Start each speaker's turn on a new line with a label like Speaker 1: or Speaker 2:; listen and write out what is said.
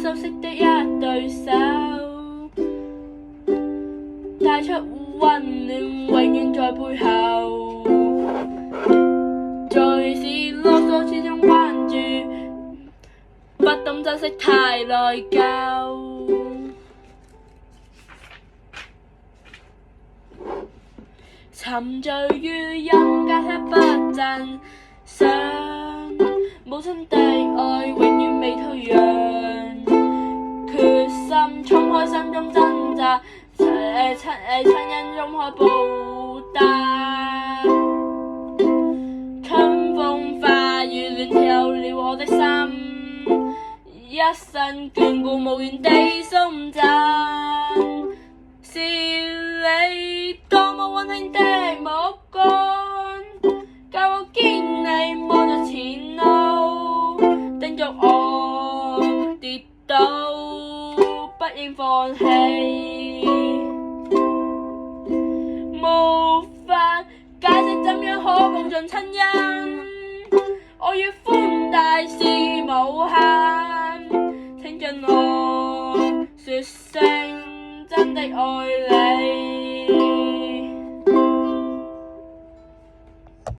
Speaker 1: 修飾的一對手，帶出溫暖，永遠在背後。最是囉嗦，始終關注，不懂珍惜太內疚。沉醉於音階吃不振，想母親的愛永遠未退讓，決心衝開心中掙扎，親恩中可報答。春風化雨暖透了我的心，一生眷顧無言地送贈，是你多麼溫馨的目光，教我堅毅望着前路，叮囑我跌倒不應放棄。無法解釋怎樣可報盡親恩，我與寬大是無限，請准我說聲真的愛你。